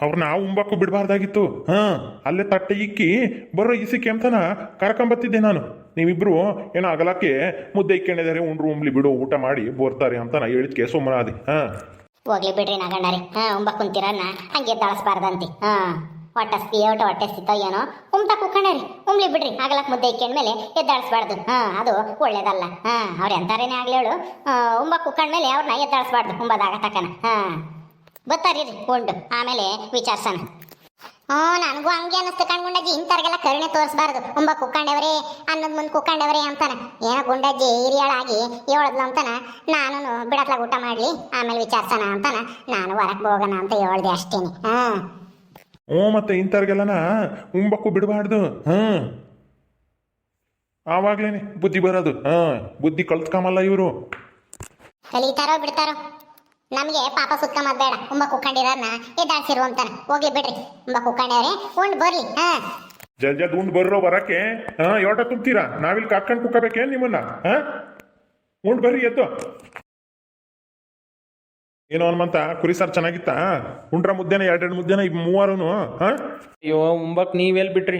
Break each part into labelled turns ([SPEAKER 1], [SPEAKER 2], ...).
[SPEAKER 1] ಅವ್ರನ್ನ ಉಂಬಕ್ಕೂ ಬಿಡಬಾರ್ದಾಗಿತ್ತು. ಅಲ್ಲೇ ತಟ್ಟೆ ಇಕ್ಕಿ ಬರೋ ಇಸಿಕೆ ಅಂತನ ಕರ್ಕೊಂಬತ್ತಿದ್ದೆ ನಾನು. ನೀವಿಬ್ರು ಏನೋ ಅಗಲಕ್ಕೆ ಮುದ್ದೆ ಇಕ್ಕೊಂಡಿದ್ದಾರೆ, ಉಂಡ್ರು ಉಂಬ್ಲಿ ಬಿಡು, ಊಟ ಮಾಡಿ ಬೋರ್ತಾರೆ ಅಂತ ನಾ ಹೇಳಿದ್ಕೆ ಸುಮ್ಮನಾದಿ.
[SPEAKER 2] ಹೋಗ್ಲಿ ಬಿಡ್ರಿ ನಗಣ್ಣರಿ. ಉಂಬ ಕುಂತಿರನ್ನ ಹಂಗೆ ದಾಳಿಸ್ಬಾರ್ದಂತಿ. ಹೊಟ್ಟೆ ಸಿತ್ತೋ ಏನೋ ಉಮ್ತಾ ಕುಕ್ಕಣ್ರಿ, ಉಮ್ಲಿ ಬಿಡ್ರಿ. ಆಗಲಕ್ ಮುದ್ದೆ ಇಕ್ಕೊಂಡ್ಮೇಲೆ ಎದ್ದಾಳಿಸ್ಬಾರ್ದು. ಅದು ಒಳ್ಳೇದಲ್ಲ. ಅವ್ರು ಎಂತಾರೇನೆ ಆಗ್ಲಿ ಹೇಳು, ಉಂಬ ಕುಕ್ಕಂಡ್ಮೇಲೆ ಅವ್ರನ್ನ ಎದ್ದಾಳಿಸ್ಬಾರ್ದು ಉಂಬದಾಗ ತಕ್ಕನ. ಬರ್ತಾರಿ ಉಂಡು ಆಮೇಲೆ ವಿಚಾರಿಸೋಣ. ನನಗೂ ಹಂಗೆ ಅನ್ನಿಸ್ತು ಕಣ್ಗುಂಡಜ್ಜಿ. ಇಂಥವ್ರಿಗೆಲ್ಲ ಕರುಣೆ ತೋರಿಸ್ಬಾರ್ದು. ಉಂಬ ಕುಕ್ಕಂಡವ್ರೆ ಅನ್ನೋದ್ ಮುಂದೆ ಕುಕ್ಕಂಡವ್ರೆ ಅಂತಾನ. ಏನೋ ಗುಂಡಜ್ಜಿ ಹಿರಿಯಳಾಗಿ ಹೇಳದ್ಲು ಅಂತಾನ. ನಾನು ಬಿಡತ್ಲಾಗ ಊಟ ಮಾಡ್ಲಿ ಆಮೇಲೆ ವಿಚಾರಿಸೋಣ ಅಂತಾನ ನಾನು ಹೊರಕ್ಕೆ ಹೋಗೋಣ ಅಂತ ಹೇಳ್ದೆ ಅಷ್ಟೇನೆ.
[SPEAKER 1] ಮತ್ತೆ ಇಂಥವ್ರಿಗೆಲ್ಲನ ಉಂಬಕ್ಕೂ ಬಿಡಬಾರ್ದು. ಆವಾಗ್ಲೇನೆ ಬುದ್ಧಿ ಬರೋದು. ಬುದ್ಧಿ ಕಲ್ತ್ಕೊಂಬಲ್ಲ ಇವರು.
[SPEAKER 2] ಕಲಿತಾರೋ ಬಿಡ್ತಾರೋ ನಮಗೆ ಪಾಪ ಸುತ್ತಮದ್ ಬೇಡ. ಉಂಬ ಕುಕ್ಕಂಡಿರೋರ್ನ ಎದ್ದಾಡ್ಸಿರು ಅಂತಾನ. ಹೋಗ್ಲಿ ಬಿಡ್ರಿ. ಉಂಬ ಕುಕ್ಕಂಡವ್ರೆ ಉಂಡ್ ಬರ್ಲಿ.
[SPEAKER 1] ಜಲ್ಜದ್ ಉಂಡ್ ಬರ್ರೋ ಬರಕ್ಕೆ ಯೋಟ ತುಂಬ್ತೀರಾ? ನಾವಿಲ್ಲಿ ಕಾತ್ಕೊಂಡು ಕುಕ್ಕಬೇಕೇ ನಿಮ್ಮನ್ನ? ಉಂಡ್ ಬರ್ರಿ ಎದ್ದು. ಏನೋ ಹನುಮಂತ, ಕುರಿ ಸಾರು ಚೆನ್ನಾಗಿತ್ತಾ? ಉಂಡ್ರ ಮುದ್ದೆನ ಎರಡೆರಡು ಮುದ್ದೆನ ಮೂವರು?
[SPEAKER 3] ಅಯ್ಯೋ ಉಂಬಕ್ ನೀವೆಲ್ಲಿ ಬಿಟ್ರಿ?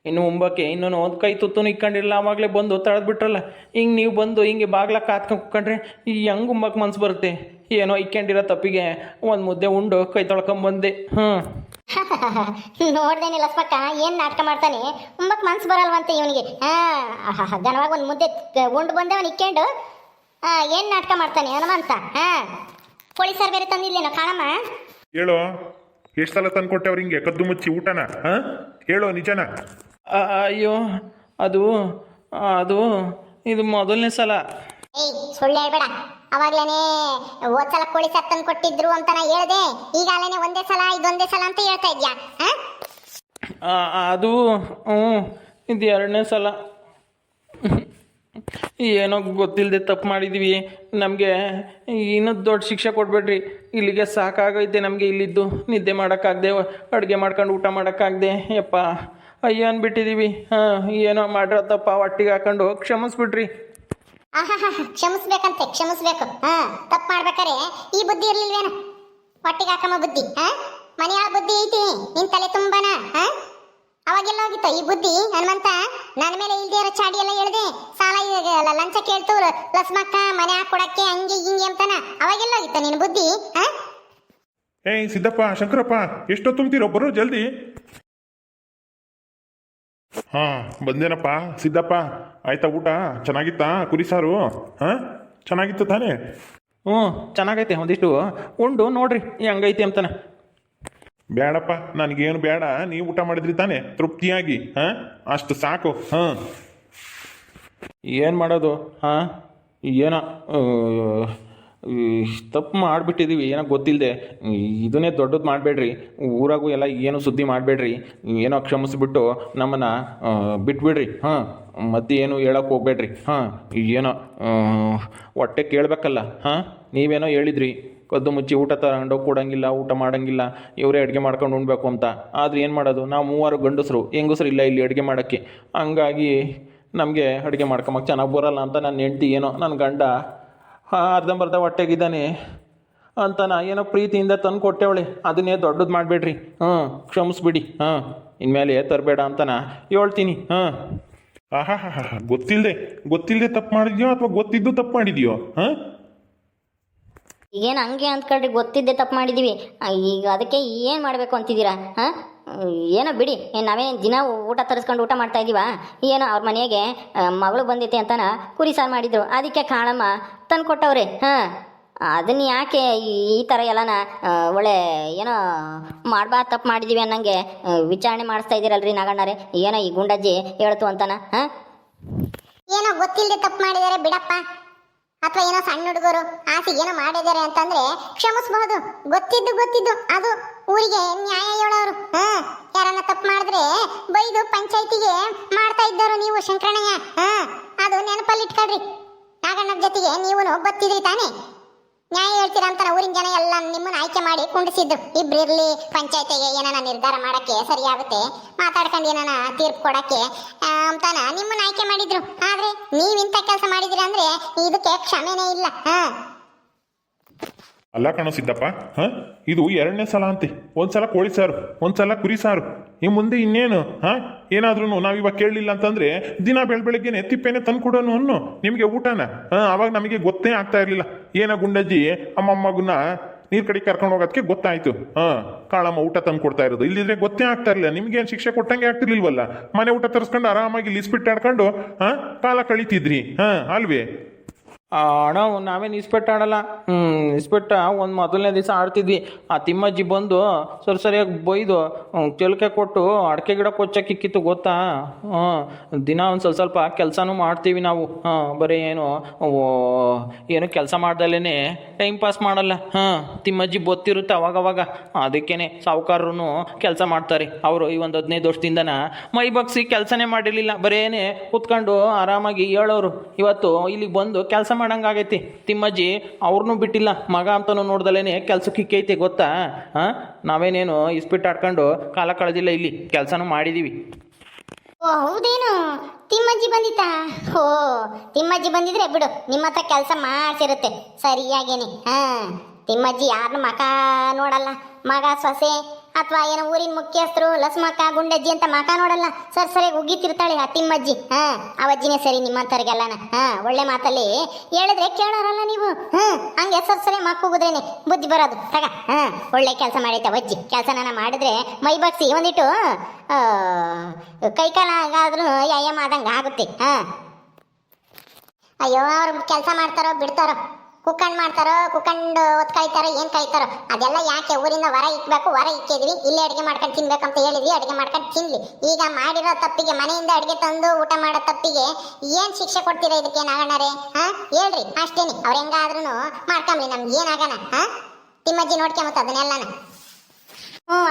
[SPEAKER 3] ಇನ್ನು ಉಂಬಕ್ಕೆ ಇನ್ನೂ ಒಂದು ಕೈ ತುತ್ತೂ ಇಕ್ಕೊಂಡಿರಲಿಲ್ಲ. ಆವಾಗಲೇ ಬಂದು ತಳೆದು ಬಿಟ್ರಲ್ಲ. ಹಿಂಗೆ ನೀವು ಬಂದು ಹಿಂಗೆ ಬಾಗ್ಲ ಕಾತ್ಕೊಂಡು ಕುಕ್ಕೊಂಡ್ರೆ ಈ ಹೆಂಗೆ ಉಂಬಕ್ಕೆ ಮನ್ಸು ಬರುತ್ತೆ? ಏನೋ ಇಕ್ಕೊಂಡಿರೋ ತಪ್ಪಿಗೆ ಒಂದು ಮುದ್ದೆ ಉಂಡು ಕೈ ತೊಳ್ಕೊಂಬಂದೆ.
[SPEAKER 2] ನೋಡ್ದೇನಿಲ್ಲ ಸ್ಪಕ್ಕ ಏನ್ ನಾಟಕ ಮಾಡ್ತಾನೆ. ಉಂಬಕ್ ಮನ್ಸು ಬರಲ್ವಂತೆ ಇವನಿಗೆ. ಘನವಾಗಿ ಒಂದು ಮುದ್ದೆ ಉಂಡು ಬಂದವನ್ ಇಕ್ಕೊಂಡು ಏನ್ ನಾಟಕ ಮಾಡ್ತಾನೆ ಹನುಮಂತ. ಪೊಲೀಸರು ಬೇರೆ ತಂದಿಲ್ಲೇನೋ ಕಾಣಮ್ಮ.
[SPEAKER 1] ಹೇಳೋ, ಎಷ್ಟು ಸಲ ತಂದು ಕೊಟ್ಟೆವ್ರು ಹಿಂಗೆ ಕದ್ದು ಮುಚ್ಚಿ ಊಟನ? ಹೇಳೋ ನಿಜನ?
[SPEAKER 3] ಅಯ್ಯೋ ಅದು ಅದು ಇದು ಮೊದಲನೇ ಸಲ.
[SPEAKER 2] ಸುಳ್ಳು ಹೇಳ್ಬೇಡ. ಅವಾಗ್ಲೇನೆ ಹೋದ್ಸಲ ಕೋಳಿ ಸಾರು ತಂದು ಕೊಟ್ಟಿದ್ರು ಅಂತ ನಾ ಹೇಳ್ದೆ. ಈಗಾಗಲೇ ಒಂದೇ ಸಲ ಇದೊಂದೇ ಸಲ ಅಂತ ಹೇಳ್ತಾ ಇದ್ಯಾ?
[SPEAKER 3] ಅದು ಇದು ಎರಡನೇ ಸಲ. ಏನೋ ಗೊತ್ತಿಲ್ಲದೆ ತಪ್ಪು ಮಾಡಿದ್ವಿ. ನಮಗೆ ಇನ್ನೂ ದೊಡ್ಡ ಶಿಕ್ಷೆ ಕೊಡ್ಬೇಡ್ರಿ. ಇಲ್ಲಿಗೆ ಸಾಕಾಗೈತೆ ನಮಗೆ. ಇಲ್ಲಿದ್ದು ನಿದ್ದೆ ಮಾಡೋಕ್ಕಾಗದೆ, ಅಡುಗೆ ಮಾಡ್ಕೊಂಡು ಊಟ ಮಾಡೋಕ್ಕಾಗದೆ ಯಪ್ಪ ಅಯ್ಯೋ ಅಂದ್ಬಿಟ್ಟಿದ್ದೀವಿ. ಏನೋ ಮಾಡಿರೋ ತಪ್ಪ ಹೊಟ್ಟಿಗೆ ಹಾಕೊಂಡು ಕ್ಷಮಿಸ್ಬಿಟ್ರಿ.
[SPEAKER 2] ಕ್ಷಮಿಸ್ಬೇಕಂತೆ, ಕ್ಷಮಿಸ್ಬೇಕು. ತಪ್ಪು ಮಾಡ್ಬೇಕಾರೆ ಈ ಬುದ್ಧಿ ಇರ್ಲಿಲ್ವೇನ? ಹೊಟ್ಟಿಗೆ ಹಾಕಮ್ಮ ಬುದ್ಧಿ. ಮನೆಯಾಳ ಬುದ್ಧಿ ಐತಿ ನಿನ್ ತಲೆ ತುಂಬಾನ. ಅವಾಗೆಲ್ಲ ಹೋಗಿತ್ತು ಈ ಬುದ್ಧಿ ಹನುಮಂತ? ನನ್ನ ಮೇಲೆ ಇಲ್ದೇ ಇರೋ ಚಾಡಿ ಎಲ್ಲ ಹೇಳ್ದೆ. ಸಾಲ ಲಂಚ ಕೇಳ್ತು ಲಸ್ಮಕ್ಕ ಮನೆ ಹಾಕೊಡಕ್ಕೆ ಹಂಗೆ ಹಿಂಗೆ ಅಂತಾನ. ಅವಾಗೆಲ್ಲ ಹೋಗಿತ್ತು ನಿನ್ ಬುದ್ಧಿ?
[SPEAKER 1] ಏಯ್ ಸಿದ್ದಪ್ಪ, ಶಂಕರಪ್ಪ, ಎಷ್ಟೋ ತುಂಬ್ತೀರೋ? ಬರೋ ಜಲ್ದಿ. ಬಂದೇನಪ್ಪ ಸಿದ್ದಪ್ಪ. ಆಯ್ತಾ ಊಟ? ಚೆನ್ನಾಗಿತ್ತಾ ಕುರಿ ಸಾರು? ಚೆನ್ನಾಗಿತ್ತು ತಾನೇ?
[SPEAKER 3] ಚೆನ್ನಾಗೈತೆ. ಒಂದಿಷ್ಟು ಉಂಡು ನೋಡ್ರಿ ಹೆಂಗೈತಿ ಅಂತಾನೆ.
[SPEAKER 1] ಬೇಡಪ್ಪ, ನನಗೇನು ಬೇಡ. ನೀವು ಊಟ ಮಾಡಿದ್ರಿ ತಾನೆ ತೃಪ್ತಿಯಾಗಿ? ಅಷ್ಟು ಸಾಕು.
[SPEAKER 3] ಏನು ಮಾಡೋದು? ಏನೋ ತಪ್ಪು ಮಾಡಿಬಿಟ್ಟಿದ್ದೀವಿ. ಏನೋ ಗೊತ್ತಿಲ್ಲದೆ. ಇದನ್ನೇ ದೊಡ್ಡದು ಮಾಡಬೇಡ್ರಿ. ಊರಾಗೂ ಎಲ್ಲ ಏನು ಸುದ್ದಿ ಮಾಡಬೇಡ್ರಿ. ಏನೋ ಕ್ಷಮಿಸ್ಬಿಟ್ಟು ನಮ್ಮನ್ನು ಬಿಟ್ಬಿಡ್ರಿ. ಮತ್ತೆ ಏನು ಹೇಳೋಕೆ ಹೋಗ್ಬೇಡ್ರಿ. ಏನೋ ಹೊಟ್ಟೆ ಕೇಳಬೇಕಲ್ಲ. ನೀವೇನೋ ಹೇಳಿದ್ರಿ ಕದ್ದು ಮುಚ್ಚಿ ಊಟ ತಗೊಂಡೋಗಿ ಕೊಡೋಂಗಿಲ್ಲ, ಊಟ ಮಾಡೋಂಗಿಲ್ಲ, ಇವರೇ ಅಡುಗೆ ಮಾಡ್ಕೊಂಡು ಉಣ್ಬೇಕು ಅಂತ. ಆದರೆ ಏನು ಮಾಡೋದು? ನಾವು ಮೂವರು ಗಂಡಸರು, ಹೆಂಗಸರು ಇಲ್ಲ ಇಲ್ಲಿ ಅಡುಗೆ ಮಾಡೋಕ್ಕೆ. ಹಂಗಾಗಿ ನಮಗೆ ಅಡುಗೆ ಮಾಡ್ಕೊಂಬಕ್ಕೆ ಚೆನ್ನಾಗಿ ಬರೋಲ್ಲ ಅಂತ ನನ್ನ ಹೆಂಡ್ತಿ, ಏನೋ ನನ್ನ ಗಂಡ ಅರ್ಧಂಬರ್ಧ ಹೊಟ್ಟೆಗಿದ್ದಾನೆ ಅಂತ ಏನೋ ಪ್ರೀತಿಯಿಂದ ತಂದು ಕೊಟ್ಟೆವಳೆ. ಅದನ್ನೇ ದೊಡ್ಡದು ಮಾಡಬೇಡ್ರಿ. ಕ್ಷಮಿಸ್ಬಿಡಿ. ಇನ್ಮೇಲೆ ತರಬೇಡ ಅಂತ ಹೇಳ್ತೀನಿ.
[SPEAKER 1] ಗೊತ್ತಿಲ್ಲದೆ ತಪ್ಪು ಮಾಡಿದ್ಯೋ ಅಥವಾ ಗೊತ್ತಿದ್ದು ತಪ್ಪು ಮಾಡಿದ್ಯೋ?
[SPEAKER 2] ಈಗೇನು ಹಂಗೆ ಅಂದ್ಕೊಳ್ರಿ, ಗೊತ್ತಿದ್ದೆ ತಪ್ಪು ಮಾಡಿದ್ದೀವಿ. ಈಗ ಅದಕ್ಕೆ ಏನು ಮಾಡಬೇಕು ಅಂತಿದ್ದೀರಾ? ಏನೋ ಬಿಡಿ. ನಾವೇನು ದಿನ ಊಟ ತರಿಸ್ಕೊಂಡು ಊಟ ಮಾಡ್ತಾ ಇದ್ದೀವ? ಏನೋ ಅವ್ರ ಮನೆಗೆ ಮಗಳು ಬಂದೈತೆ ಅಂತಾನ ಕುರಿ ಸಾರು ಮಾಡಿದ್ರು, ಅದಕ್ಕೆ ಕಾಳಮ್ಮ ತಂದು ಕೊಟ್ಟವ್ರೆ. ಅದನ್ನ ಯಾಕೆ ಈ ಥರ ಎಲ್ಲನ ಒಳ್ಳೆ ಏನೋ ಮಾಡ್ಬಾರ್ದು ತಪ್ಪು ಮಾಡಿದ್ದೀವಿ ಅನ್ನಂಗೆ ವಿಚಾರಣೆ ಮಾಡಿಸ್ತಾ ಇದ್ದೀರಲ್ರಿ ನಾಗಣ್ಣರೇ? ಏನೋ ಈ ಗುಂಡಜ್ಜಿ ಹೇಳ್ತು ಅಂತಾನ? ಏನೋ ಗೊತ್ತಿಲ್ಲದೆ ತಪ್ಪು ಮಾಡಿದ್ದಾರೆ ಬಿಡಪ್ಪ. ಅಥವಾ ಏನೋ ಸಣ್ಣ ಹುಡುಗರು ಆಸೆಗೆ ಏನೋ ಮಾಡಿದ್ದಾರೆ ಅಂತಂದ್ರೆ ಕ್ಷಮಿಸಬಹುದು. ಗೊತ್ತಿದ್ದು ಅದು ಊರಿಗೆ ನ್ಯಾಯ ಹೇಳೋರು. ಯಾರನ್ನ ತಪ್ಪು ಮಾಡಿದ್ರೆ ಬೈದು ಪಂಚಾಯತಿಗೆ ಮಾಡ್ತಾ ಇದ್ದವರು ನೀವು ಶಂಕರಣ್ಣಯ್ಯ. ಅದು ನೆನಪಲ್ಲಿ ಇಟ್ಕೊಳ್ರಿ. ನಾಗಣ್ಣನ ಜೊತೆಗೆ ನೀವು ಬತ್ತಿದ್ರಿ ತಾನೆ? ನ್ಯಾಯ ಹೇಳ್ತೀರಾ ಅಂತ ಊರಿನ ಜನ ಎಲ್ಲ ನಿಮ್ಮನ್ನ ಆಯ್ಕೆ ಮಾಡಿ ಕುಂಡಿಸಿದ್ರು. ಇಬ್ರು ಇರ್ಲಿ ಪಂಚಾಯತಿಗೆ ಏನಾನ ನಿರ್ಧಾರ ಮಾಡಕ್ಕೆ ಸರಿಯಾಗುತ್ತೆ, ಮಾತಾಡ್ಕೊಂಡು ಏನಾನ ತೀರ್ಪು ಕೊಡಕ್ಕೆ ಅಂತಾನ ನಿಮ್ಮನ್ನ ಆಯ್ಕೆ ಮಾಡಿದ್ರು. ಆದ್ರೆ ನೀವ್ ಇಂಥ ಕೆಲಸ ಮಾಡಿದಿರ ಅಂದ್ರೆ ಇದಕ್ಕೆ ಕ್ಷಮೆನೇ ಇಲ್ಲ.
[SPEAKER 1] ಅಲ್ಲ ಕಣೋ ಸಿದ್ದಪ್ಪ, ಹಾಂ ಇದು 2ನೇ ಸಲ ಅಂತೆ. ಒಂದ್ಸಲ ಕೋಳಿ ಸಾರು, ಒಂದ್ಸಲ ಕುರಿ ಸಾರು. ಈ ಮುಂದೆ ಇನ್ನೇನು? ಹಾಂ ಏನಾದ್ರೂ ನಾವಿವಾಗ ಕೇಳಲಿಲ್ಲ ಅಂತಂದ್ರೆ ದಿನ ಬೆಳಗ್ಗೆನೆ ತಿಪ್ಪೆನೆ ತಂದ್ಕೊಡೋನು ಅನ್ನೋ ನಿಮಗೆ ಊಟನ. ಹಾಂ ಅವಾಗ ನಮಗೆ ಗೊತ್ತೇ ಆಗ್ತಾ ಇರಲಿಲ್ಲ. ಏನೋ ಗುಂಡಜ್ಜಿ ಅಮ್ಮಮ್ಮಗನ್ನ ನೀರ್ ಕಡೆ ಕರ್ಕೊಂಡು ಹೋಗೋದಕ್ಕೆ ಗೊತ್ತಾಯ್ತು. ಹಾಂ ಕಾಳಮ್ಮ ಊಟ ತಂದು ಕೊಡ್ತಾ ಇರೋದು. ಇಲ್ಲಿದ್ರೆ ಗೊತ್ತೇ ಆಗ್ತಾ ಇರಲಿಲ್ಲ. ನಿಮ್ಗೆ ಏನು ಶಿಕ್ಷೆ ಕೊಟ್ಟಂಗೆ ಆಗ್ತಿರ್ಲಿಲ್ವಲ್ಲ. ಮನೆ ಊಟ ತರಿಸ್ಕೊಂಡು ಆರಾಮಾಗಿ ಲಿಸ್ಬಿಟ್ಟು ಆಡ್ಕೊಂಡು ಹಾಂ ಕಾಲ ಕಳೀತಿದ್ರಿ. ಹಾಂ ಅಲ್ವೇ?
[SPEAKER 3] ಅಣ್ಣ ನಾವೇನು ಇಸ್ಪೆಟ್ಟು ಆಡಲ್ಲ. ಇಸ್ಪೆಟ್ಟ ಒಂದು ಮೊದಲನೇ ದಿವಸ ಆಡ್ತಿದ್ವಿ. ಆ ತಿಮ್ಮಜ್ಜಿ ಬಂದು ಸರಿಯಾಗಿ ಬೈದು ಚಿಲ್ಕೆ ಕೊಟ್ಟು ಅಡಿಕೆ ಗಿಡ ಕೊಚ್ಚಕ್ಕಿಕ್ಕಿತ್ತು ಗೊತ್ತಾ. ದಿನ ಒಂದು ಸ್ವಲ್ಪ ಕೆಲಸನೂ ಮಾಡ್ತೀವಿ ನಾವು. ಬರೀ ಏನು ಕೆಲಸ ಮಾಡ್ದಲೇ ಟೈಮ್ ಪಾಸ್ ಮಾಡಲ್ಲ. ತಿಮ್ಮಜ್ಜಿ ಗೊತ್ತಿರುತ್ತೆ ಅವಾಗವಾಗ. ಅದಕ್ಕೇ ಸಾಹುಕಾರರು ಕೆಲಸ ಮಾಡ್ತಾರೆ. ಅವರು ಈ ಒಂದು 15 ವರ್ಷದಿಂದನ ಮೈ ಬಗ್ಸಿ ಕೆಲಸನೇ ಮಾಡಿರಲಿಲ್ಲ. ಬರೇನೆ ಕೂತ್ಕೊಂಡು ಆರಾಮಾಗಿ ಹೇಳೋರು. ಇವತ್ತು ಇಲ್ಲಿಗೆ ಬಂದು ಕೆಲಸ ಮಾಡಂಗಾಗೈತಿ. ತಿಮ್ಮಜ್ಜಿ ಅವ್ರನ್ನೂ ಬಿಟ್ಟಿಲ್ಲ. ಮಗ ಅಂತನೂ ನೋಡ್ದಲೇನೆ ಕೆಲ್ಸಕ್ಕೆ ಇಕ್ಕೈತೆ ಗೊತ್ತಾ. ನಾವೇನೇನು ಇಸ್ಪಿಟ್ಟು ಆಡ್ಕೊಂಡು ಕಾಲ ಕಳೆದಿಲ್ಲ, ಇಲ್ಲಿ ಕೆಲಸನೂ ಮಾಡಿದ್ದೀವಿ.
[SPEAKER 4] ಓ ಹೌದೇನು, ತಿಮ್ಮಜ್ಜಿ ಬಂದಿತ್ತಾ? ಓ ತಿಮ್ಮಜ್ಜಿ ಬಂದಿದ್ರೆ ಬಿಡು, ನಿಮ್ಮ ಹತ್ರ ಕೆಲಸ ಮಾಡ್ಸಿರುತ್ತೆ ಸರಿಯಾಗೇನೆ. ತಿಮ್ಮಜ್ಜಿ ಯಾರನ್ನು ಮಕ ನೋಡಲ್ಲ. ಮಗ ಸೊಸೆ ಅಥವಾ ಏನೋ ಊರಿನ ಮುಖ್ಯಸ್ಥರು ಲಸ್ಮಕ್ಕ ಗುಂಡಜ್ಜಿ ಅಂತ ಮಕ ನೋಡಲ್ಲ. ಸರಿಯಾಗಿ ಉಗ್ಗಿತಿರ್ತಾಳೆ ಆ ತಿಮ್ಮಜ್ಜಿ. ಅವಜ್ಜಿನೇ ಸರಿ ನಿಮ್ಮಂಥವ್ರಿಗೆಲ್ಲನ. ಒಳ್ಳೆ ಮಾತಲ್ಲಿ ಹೇಳಿದ್ರೆ ಕೇಳೋರಲ್ಲ ನೀವು. ಹಂಗೆ ಸರಿ ಮಕ್ಕುಗುದ್ರೇನೆ ಬುದ್ಧಿ ಬರೋದು. ತಗ ಒಳ್ಳೆ ಕೆಲಸ ಮಾಡೈತೆ ಅವಜ್ಜಿ. ಕೆಲಸನ ಮಾಡಿದ್ರೆ ಮೈ ಬಗ್ಸಿ ಒಂದಿಟ್ಟು ಕೈಕಾಲಾಗಾದ್ರೂ ವ್ಯಾಯಾಮ ಆದಂಗೆ ಆಗುತ್ತೆ. ಅಯ್ಯೋ ಅವ್ರು ಕೆಲಸ ಮಾಡ್ತಾರೋ ಬಿಡ್ತಾರೋ, ಕುಕ್ಕಂಡು ಮಾಡ್ತಾರೋ ಕುಕ್ಕಂಡು ಒತ್ತು ಕಾಯ್ತಾರೋ ಏನು ಕಾಯ್ತಾರೋ ಅದೆಲ್ಲ ಯಾಕೆ? ಊರಿಂದ ಹೊರ ಇಕ್ಬೇಕು, ಹೊರ ಇಕ್ಕಿದ್ವಿ. ಇಲ್ಲೇ ಅಡುಗೆ ಮಾಡ್ಕೊಂಡು ತಿನ್ಬೇಕಂತ ಹೇಳಿದ್ವಿ, ಅಡುಗೆ ಮಾಡ್ಕೊಂಡು ತಿನ್ಲಿ. ಈಗ ಮಾಡಿರೋ ತಪ್ಪಿಗೆ, ಮನೆಯಿಂದ ಅಡುಗೆ ತಂದು ಊಟ ಮಾಡೋ ತಪ್ಪಿಗೆ ಏನು ಶಿಕ್ಷೆ ಕೊಡ್ತೀರಾ ಇದಕ್ಕೆ ನಾಗಣ್ಣರೇ? ಹೇಳ್ರಿ ಅಷ್ಟೇನಿ. ಅವ್ರು ಹೆಂಗಾದ್ರೂ ಮಾಡ್ಕೊಂಬ್ರಿ, ನಮ್ಗೆ ಏನಾಗಣ. ತಿಮ್ಮಜ್ಜಿ ನೋಡ್ಕೊಂಬತ್ತ ಅದನ್ನೆಲ್ಲನ.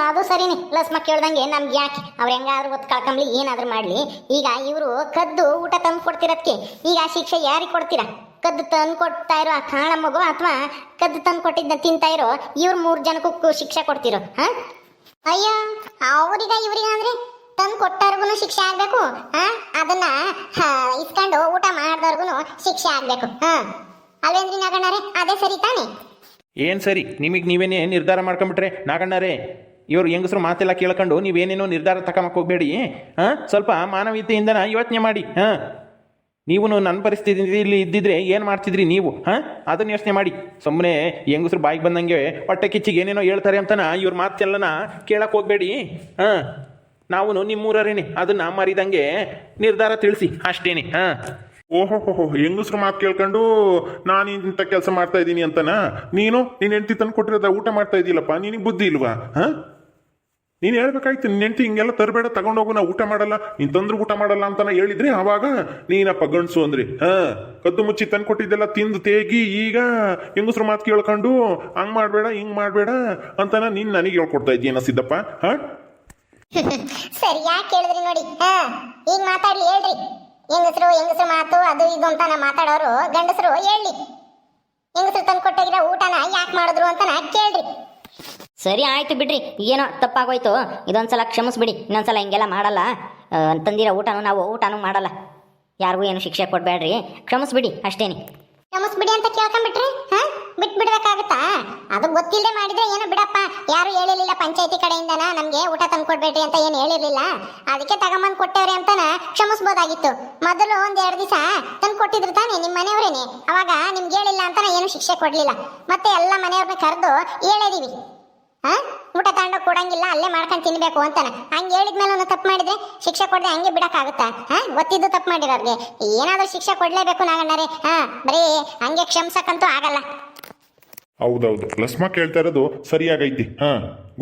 [SPEAKER 4] ಅದು ಸರಿನಿ. ಲಸ್ಮ ಕೇಳ್ದಂಗೆ ನಮ್ಗೆ ಯಾಕೆ? ಅವ್ರು ಹೆಂಗಾದ್ರೂ ಒತ್ತು ಕಳ್ಕೊಂಬ್ಲಿ, ಏನಾದ್ರೂ ಮಾಡಲಿ. ಈಗ ಇವರು ಕದ್ದು ಊಟ ತಂದು ಕೊಡ್ತಿರೋದಕ್ಕೆ ಈಗ ಶಿಕ್ಷೆ ಯಾರಿಗೆ ಕೊಡ್ತೀರಾ? ಕದ್ದು ತಂದು ಕೊಡ್ತಾ ಇರೋ ಆ ಕಾಳಮ್ಮಗು ಅಥವಾ ಕದ್ದು ತಂದು ಕೊಟ್ಟಿದ್ದ ತಿಂತಾ ಇರೋ ಇವ್ರು 3 ಜನಕ್ಕೂ ಶಿಕ್ಷೆ ಕೊಡ್ತಿರೋ? ಅಯ್ಯೋ ಅವ್ರಿಗ ಇವ್ರಿಗ ಅಂದ್ರೆ ತಂದು ಕೊಟ್ಟವ್ರಿಗೂ ಶಿಕ್ಷೆ ಆಗ್ಬೇಕು, ಅದನ್ನ ಇಸ್ಕೊಂಡು ಊಟ ಮಾಡಿದವ್ರಿಗೂ ಶಿಕ್ಷೆ ಆಗ್ಬೇಕು. ಅಲ್ವೇಂದ್ರಿ ನಾಗಣ್ಣರೇ? ಅದೇ ಸರಿ ತಾನೆ?
[SPEAKER 3] ಏನು ಸರಿ? ನಿಮಗೆ ನೀವೇನೇ ನಿರ್ಧಾರ ಮಾಡ್ಕೊಂಬಿಟ್ರೆ ನಾಗಣ್ಣರೇ? ಇವರು ಹೆಂಗಸರು ಮಾತೆಲ್ಲ ಕೇಳ್ಕೊಂಡು ನೀವೇನೇನೋ ನಿರ್ಧಾರ ತಗೊಂಬಕ್ಕೆ ಹೋಗಬೇಡಿ. ಸ್ವಲ್ಪ ಮಾನವೀಯತೆಯಿಂದನ ಯೋಚನೆ ಮಾಡಿ. ನೀವು ನನ್ನ ಪರಿಸ್ಥಿತಿಯಲ್ಲಿ ಇದ್ದಿದ್ರೆ ಏನು ಮಾಡ್ತಿದ್ರಿ ನೀವು? ಅದನ್ನು ಯೋಚನೆ ಮಾಡಿ. ಸುಮ್ಮನೆ ಹೆಂಗಸರು ಬಾಯಿಗೆ ಬಂದಂಗೆ ಹೊಟ್ಟೆ ಕಿಚ್ಚಿಗೆ ಏನೇನೋ ಹೇಳ್ತಾರೆ ಅಂತನ ಇವ್ರ ಮಾತೆಲ್ಲನ ಕೇಳಕ್ಕೆ ಹೋಗಬೇಡಿ. ನಾವು ನಿಮ್ಮೂರೇನೆ, ಅದನ್ನು ಮರಿದಂಗೆ ನಿರ್ಧಾರ ತಿಳಿಸಿ ಅಷ್ಟೇನೆ.
[SPEAKER 1] ಓಹೋ ಹೆಂಗಸ್ರು ಮಾತು ಕೇಳ್ಕೊಂಡು ನಾನು ಇಂಥ ಕೆಲಸ ಮಾಡ್ತಾ ಇದ್ದೀನಿ ಅಂತನಾ? ನೀನು ನಿನ್ನ ಹೆಂಡತಿ ತಂದು ಕೊಟ್ಟಿರೋದ ಊಟ ಮಾಡ್ತಾ ಇದ್ದೀಲಪ್ಪ, ನಿನಗೆ ಬುದ್ಧಿ ಇಲ್ವಾ? ನೀನು ಹೇಳ್ಬೇಕಾಯ್ತು, ನಿನ್ನ ಹೆಂಡತಿ ಹಿಂಗೆಲ್ಲ ತರಬೇಡ, ತಗೊಂಡೋಗು, ನಾ ಊಟ ಮಾಡಲ್ಲ, ನೀನು ತಂದ್ರು ಊಟ ಮಾಡಲ್ಲ ಅಂತಾನ ಹೇಳಿದ್ರೆ ಆವಾಗ ನೀನಪ್ಪ ಗಂಡಸು ಅಂದ್ರಿ. ಕದ್ದು ಮುಚ್ಚಿ ತಂದು ಕೊಟ್ಟಿದ್ದೆಲ್ಲ ತಿಂದು ತೇಗಿ ಈಗ ಹೆಂಗಸ್ರು ಮಾತು ಕೇಳ್ಕೊಂಡು ಹಂಗೆ ಮಾಡಬೇಡ ಹಿಂಗೆ ಮಾಡಬೇಡ ಅಂತಾನ ನೀನು ನನಗೆ ಹೇಳ್ಕೊಡ್ತಾ ಇದ್ದೀನ ಸಿದ್ದಪ್ಪ?
[SPEAKER 4] ಸರಿ, ಯಾಕೆ ಹೇಳಿದ್ರಿ ನೋಡಿ. ಈಗ ಮಾತಾಡ್ಲಿ, ಹೇಳ್ರಿ. ಹೆಂಗಸರು ಮಾತು ಅದು ಇದು ಅಂತ ಮಾತಾಡೋರು ಗಂಡಸರು ಹೇಳಿ. ಹೆಂಗಸರು ತಂದು ಕೊಟ್ಟೋಗಿರೋ ಊಟನ ಯಾಕೆ ಮಾಡಿದ್ರು ಅಂತ ಕೇಳ್ರಿ.
[SPEAKER 2] ಸರಿ ಆಯ್ತು ಬಿಡ್ರಿ, ಏನೋ ತಪ್ಪಾಗೋಯ್ತು. ಇದೊಂದ್ಸಲ ಕ್ಷಮಿಸ್ಬಿಡಿ. ಇನ್ನೊಂದ್ಸಲ ಹಿಂಗೆಲ್ಲ ಮಾಡಲ್ಲ. ತಂದಿರೋ ಊಟನೂ ಮಾಡಲ್ಲ. ಯಾರಿಗೂ ಏನು ಶಿಕ್ಷೆ ಕೊಡಬೇಡ್ರಿ, ಕ್ಷಮಿಸ್ಬಿಡಿ ಅಷ್ಟೇನೆ.
[SPEAKER 4] ಕ್ಷಮಿಸ್ಬಿಡಿ ಅಂತ ಕೇಳ್ಕೊಂಡ್ಬಿಟ್ರಿ ಬಿಟ್ಬಿಡ್ಬೇಕಾಗತ್ತಾ? ಅದು ಗೊತ್ತಿಲ್ಲದೆ ಮಾಡಿದ್ರೆ ಏನೋ ಬಿಡಪ್ಪ, ಯಾರು ಹೇಳಿರ್ಲಿಲ್ಲ ಪಂಚಾಯತಿ ಕಡೆಯಿಂದನ ನಮ್ಗೆ ಊಟ ತಂದು ಕೊಡ್ಬೇಡ್ರಿ ಅಂತ ಏನು ಹೇಳಿರ್ಲಿಲ್ಲ. ಅದಕ್ಕೆ ತಗೊಂಬಂದು ಕೊಟ್ಟವ್ರೆ ಅಂತಾನ ಕ್ಷಮಿಸ್ಬೋದಾಗಿತ್ತು. ಮೊದಲು 1-2 ದಿವಸ ತಂದು ಕೊಟ್ಟಿದ್ರು ತಾನೆ ನಿಮ್ಮ ಮನೆಯವರೇನೆ. ಅವಾಗ ನಿಮ್ಗೆ ಹೇಳಿಲ್ಲ ಅಂತಾನ ಏನು ಶಿಕ್ಷೆ ಕೊಡ್ಲಿಲ್ಲ. ಮತ್ತೆ ಎಲ್ಲ ಮನೆಯವ್ರನ್ನ ಕರೆದು ಹೇಳಿದೀವಿ, ಊಟ ತಗೊಂಡು ಕೊಡಂಗಿಲ್ಲ, ಅಲ್ಲೇ ಮಾಡ್ಕೊಂಡು ತಿನ್ಬೇಕು ಅಂತಾನೆ. ಹಂಗೆ ಹೇಳಿದ್ಮೇಲೆ ಒಂದು ತಪ್ಪು ಮಾಡಿದ್ರೆ ಶಿಕ್ಷೆ ಕೊಡದೆ ಹಂಗೆ ಬಿಡಕ್ಕಾಗುತ್ತಾ? ಗೊತ್ತಿದ್ದು ತಪ್ಪು ಮಾಡಿರೋರ್ಗೆ ಏನಾದ್ರೂ ಶಿಕ್ಷೆ ಕೊಡ್ಲೇಬೇಕು ನಾಗಣ್ಣರೇ. ಬರೀ ಹಂಗೆ ಕ್ಷಮಿಸಕ್ಕಂತೂ ಆಗಲ್ಲ.
[SPEAKER 1] ಹೌದೌದು, ಲಸ್ಮ ಕೇಳ್ತಾ ಇರೋದು ಸರಿಯಾಗೈತಿ.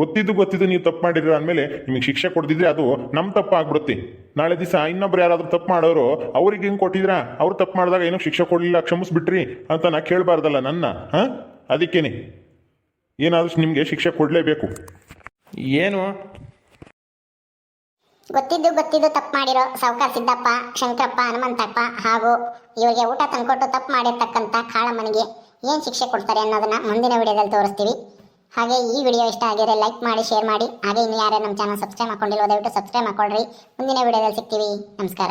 [SPEAKER 1] ಗೊತ್ತಿದ್ದು ನೀವು ತಪ್ಪು ಮಾಡಿರೋ ಅಂದಮೇಲೆ ನಿಮಗೆ ಶಿಕ್ಷೆ ಕೊಡ್ತಿದ್ರೆ ಅದು ನಮ್ಮ ತಪ್ಪು ಆಗ್ಬಿಡುತ್ತೆ. ನಾಳೆ ದಿವಸ ಇನ್ನೊಬ್ರು ಯಾರಾದ್ರೂ ತಪ್ಪು ಮಾಡೋರು ಅವ್ರಿಗೆ ಹಿಂಗೆ ಕೊಟ್ಟಿದ್ರಾ, ಅವ್ರು ತಪ್ಪು ಮಾಡಿದಾಗ ಏನೋ ಶಿಕ್ಷೆ ಕೊಡಲಿಲ್ಲ, ಕ್ಷಮಿಸ್ಬಿಟ್ರಿ ಅಂತ ನಾ ಕೇಳಬಾರ್ದಲ್ಲ ನನ್ನ. ಅದಕ್ಕೇನೆ ಏನಾದ್ರೂ ನಿಮಗೆ ಶಿಕ್ಷೆ ಕೊಡಲೇಬೇಕು.
[SPEAKER 3] ಏನು
[SPEAKER 4] ಗೊತ್ತಿದ್ದು ತಪ್ಪು ಮಾಡಿರೋ ಸಾಹುಕಾರ ಸಿದ್ದಪ್ಪ, ಶಂಕರಪ್ಪ, ಹನುಮಂತಪ್ಪ ಹಾಗೂ ಇವರಿಗೆ ಊಟ ತಂದ್ಕೊಟ್ಟು ತಪ್ಪು ಮಾಡಿರ್ತಕ್ಕಂಥ ಕಾಳಮ್ಮನಿಗೆ ಏನು ಶಿಕ್ಷೆ ಕೊಡ್ತಾರೆ ಅನ್ನೋದನ್ನ ಮುಂದಿನ ವಿಡಿಯೋದಲ್ಲಿ ತೋರಿಸ್ತೀವಿ. ಹಾಗೆ ಈ ವಿಡಿಯೋ ಇಷ್ಟ ಆಗಿದ್ರೆ ಲೈಕ್ ಮಾಡಿ, ಶೇರ್ ಮಾಡಿ. ಹಾಗೆ ಇನ್ನು ಯಾರೇ ನಮ್ಮ ಚಾನಲ್ ಸಬ್ಸ್ಕ್ರೈಬ್ ಮಾಡ್ಕೊಂಡಿಲ್ವೋ ದಯವಿಟ್ಟು ಸಬ್ಸ್ಕ್ರೈಬ್ ಮಾಡ್ಕೊಳ್ರಿ. ಮುಂದಿನ ವಿಡಿಯೋದಲ್ಲಿ ಸಿಗ್ತೀವಿ. ನಮಸ್ಕಾರ.